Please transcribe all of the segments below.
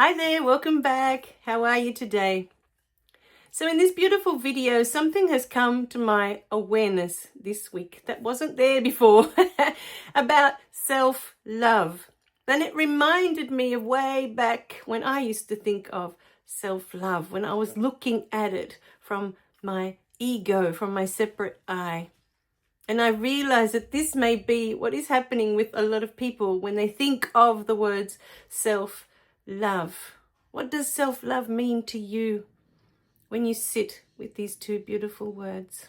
Hi there, welcome back. How are you today? So in this beautiful video, something has come to my awareness this week that wasn't there before about self-love. And it reminded me of way back when I used to think of self-love, when I was looking at it from my ego, from my separate I. And I realized that this may be what is happening with a lot of people when they think of the words self-love. What does self-love mean to you when you sit with these two beautiful words?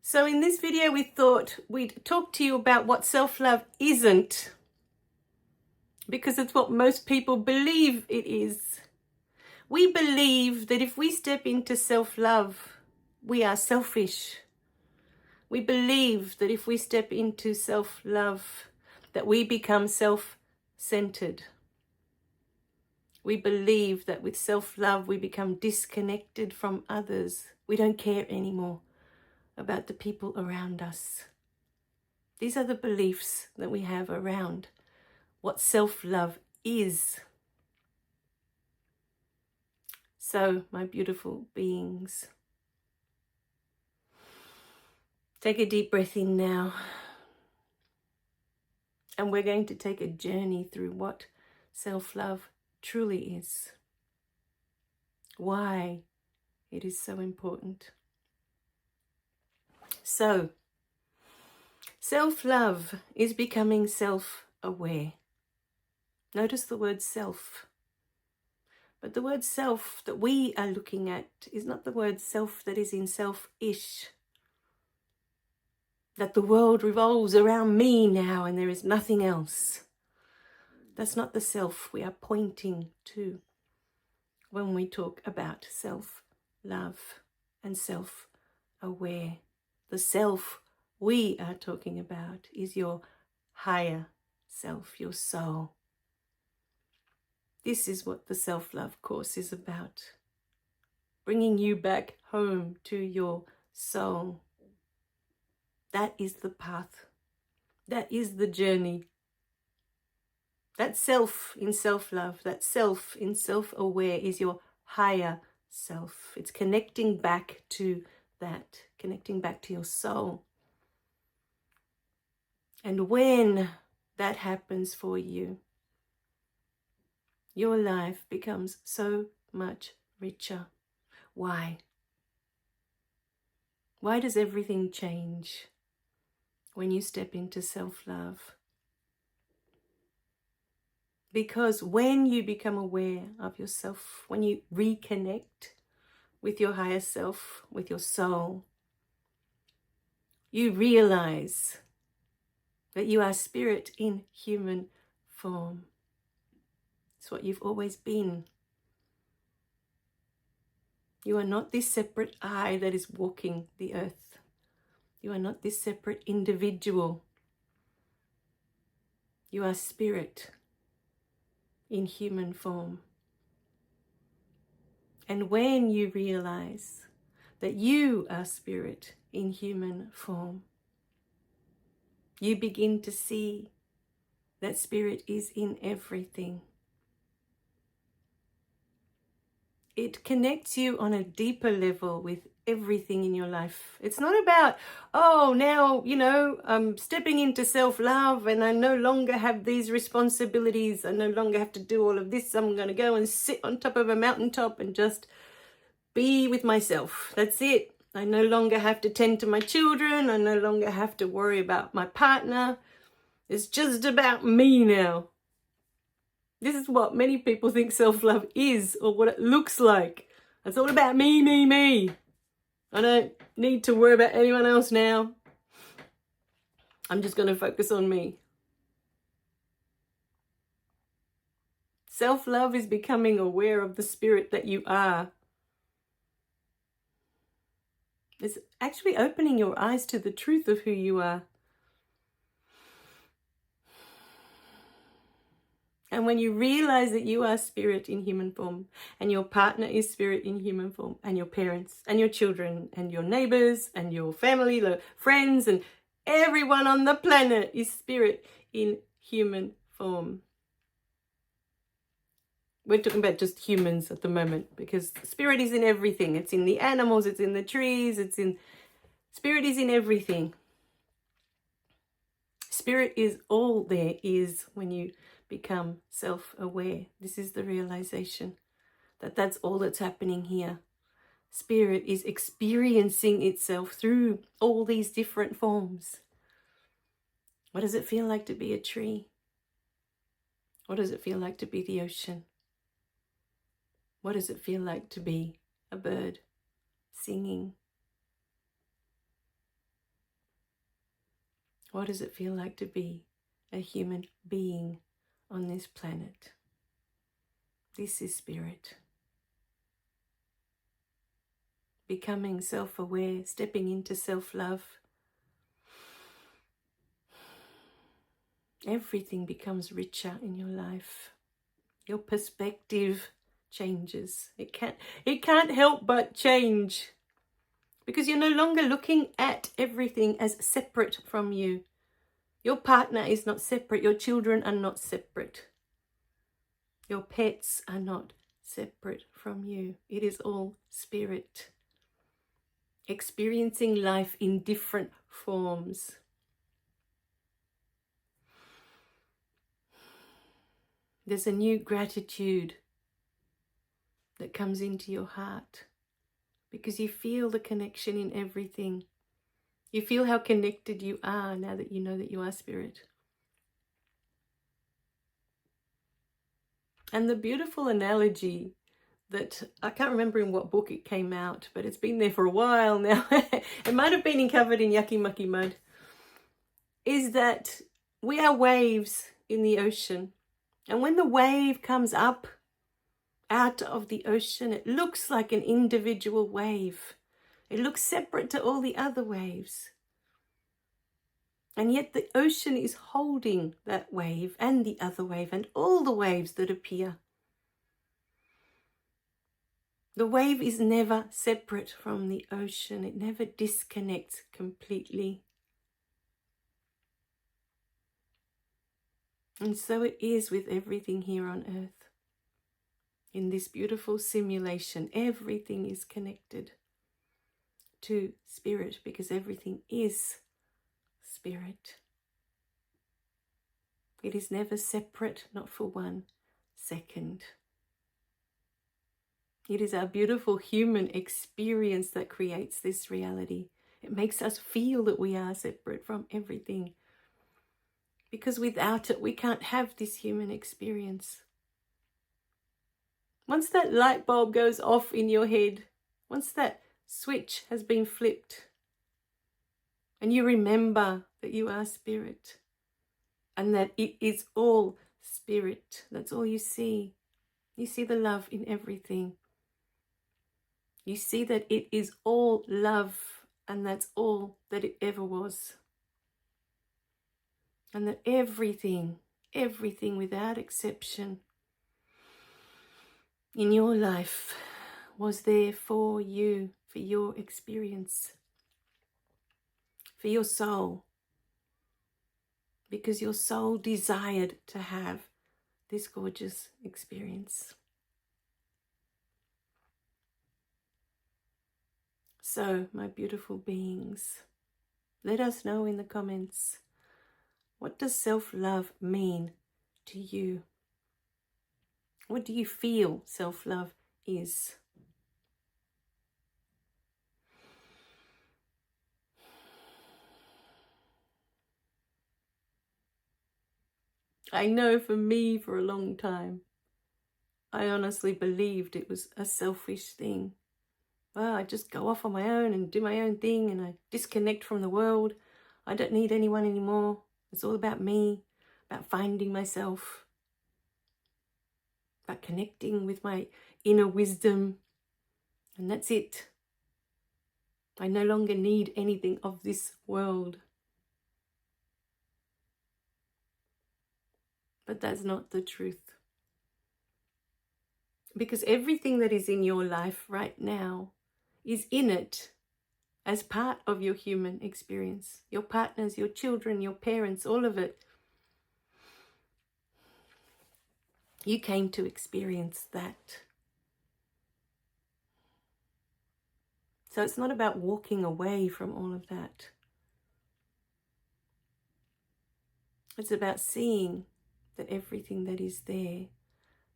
So in this video, we thought we'd talk to you about what self-love isn't, because it's what most people believe it is. We believe that if we step into self-love, we are selfish. We believe that if we step into self-love, that we become self-centered. We believe that with self-love, we become disconnected from others. We don't care anymore about the people around us. These are the beliefs that we have around what self-love is. So, my beautiful beings, take a deep breath in now. And we're going to take a journey through what self-love truly is. Why it is so important. So, self-love is becoming self-aware. Notice the word self. But the word self that we are looking at is not the word self that is in selfish. That the world revolves around me now and there is nothing else. That's not the self we are pointing to when we talk about self-love and self-aware. The self we are talking about is your higher self, your soul. This is what the self-love course is about. Bringing you back home to your soul. That is the path. That is the journey. That self in self-love, that self in self-aware is your higher self. It's connecting back to that, connecting back to your soul. And when that happens for you, your life becomes so much richer. Why? Why does everything change when you step into self-love? Because when you become aware of yourself, when you reconnect with your higher self, with your soul, you realize that you are spirit in human form. It's what you've always been. You are not this separate I that is walking the earth. You are not this separate individual. You are spirit in human form. And when you realize that you are spirit in human form, you begin to see that spirit is in everything. It connects you on a deeper level with everything in your life. It's not about, oh, now, I'm stepping into self-love and I no longer have these responsibilities. I no longer have to do all of this. I'm going to go and sit on top of a mountaintop and just be with myself. That's it. I no longer have to tend to my children. I no longer have to worry about my partner. It's just about me now. This is what many people think self-love is, or what it looks like. It's all about me, me, me. I don't need to worry about anyone else now. I'm just going to focus on me. Self-love is becoming aware of the spirit that you are. It's actually opening your eyes to the truth of who you are. And when you realize that you are spirit in human form, and your partner is spirit in human form, and your parents and your children and your neighbors and your family, the friends and everyone on the planet is spirit in human form, we're talking about just humans at the moment, because spirit is in everything. It's in the animals, it's in the trees, spirit is in everything. Spirit is all there is when you become self-aware. This is the realization that that's all that's happening here. Spirit is experiencing itself through all these different forms. What does it feel like to be a tree? What does it feel like to be the ocean? What does it feel like to be a bird singing? What does it feel like to be a human being on this planet? This is spirit. Becoming self-aware, stepping into self-love. Everything becomes richer in your life. Your perspective changes. It can't help but change, because you're no longer looking at everything as separate from you. Your partner is not separate. Your children are not separate. Your pets are not separate from you. It is all spirit, experiencing life in different forms. There's a new gratitude that comes into your heart because you feel the connection in everything. You feel how connected you are now that you know that you are spirit. And the beautiful analogy that, I can't remember in what book it came out, but it's been there for a while now. It might have been covered in Yucky Mucky Mud, is that we are waves in the ocean. And when the wave comes up out of the ocean, it looks like an individual wave. It looks separate to all the other waves. And yet the ocean is holding that wave and the other wave and all the waves that appear. The wave is never separate from the ocean. It never disconnects completely. And so it is with everything here on earth. In this beautiful simulation, everything is connected to spirit because everything is spirit. It is never separate, not for 1 second. It is our beautiful human experience that creates this reality. It makes us feel that we are separate from everything. Because without it, we can't have this human experience. Once that light bulb goes off in your head, once that switch has been flipped, and you remember that you are spirit, and that it is all spirit, that's all you see. You see the love in everything. You see that it is all love, and that's all that it ever was. And that everything without exception in your life was there for you, for your experience, for your soul. Because your soul desired to have this gorgeous experience. So, my beautiful beings, let us know in the comments, what does self-love mean to you? What do you feel self-love is? I know for me, for a long time, I honestly believed it was a selfish thing. Well, I just go off on my own and do my own thing and I disconnect from the world. I don't need anyone anymore. It's all about me, about finding myself, about connecting with my inner wisdom. And that's it. I no longer need anything of this world. But that's not the truth. Because everything that is in your life right now is in it as part of your human experience. Your partners, your children, your parents, all of it. You came to experience that. So it's not about walking away from all of that. It's about seeing that everything that is there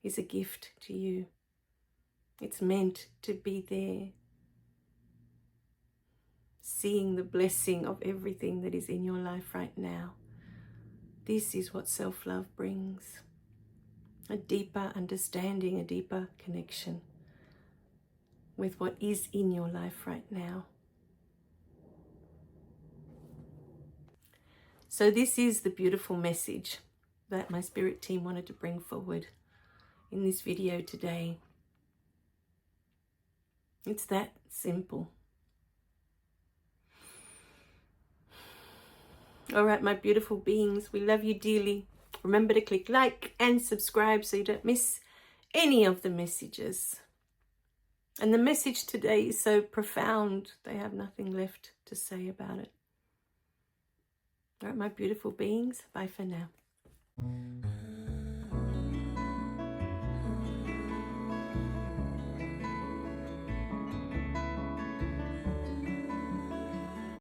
is a gift to you. It's meant to be there. Seeing the blessing of everything that is in your life right now. This is what self-love brings. A deeper understanding, a deeper connection with what is in your life right now. So this is the beautiful message that my spirit team wanted to bring forward in this video today. It's that simple. All right, my beautiful beings, we love you dearly. Remember to click like and subscribe so you don't miss any of the messages. And the message today is so profound, they have nothing left to say about it. All right, my beautiful beings, bye for now.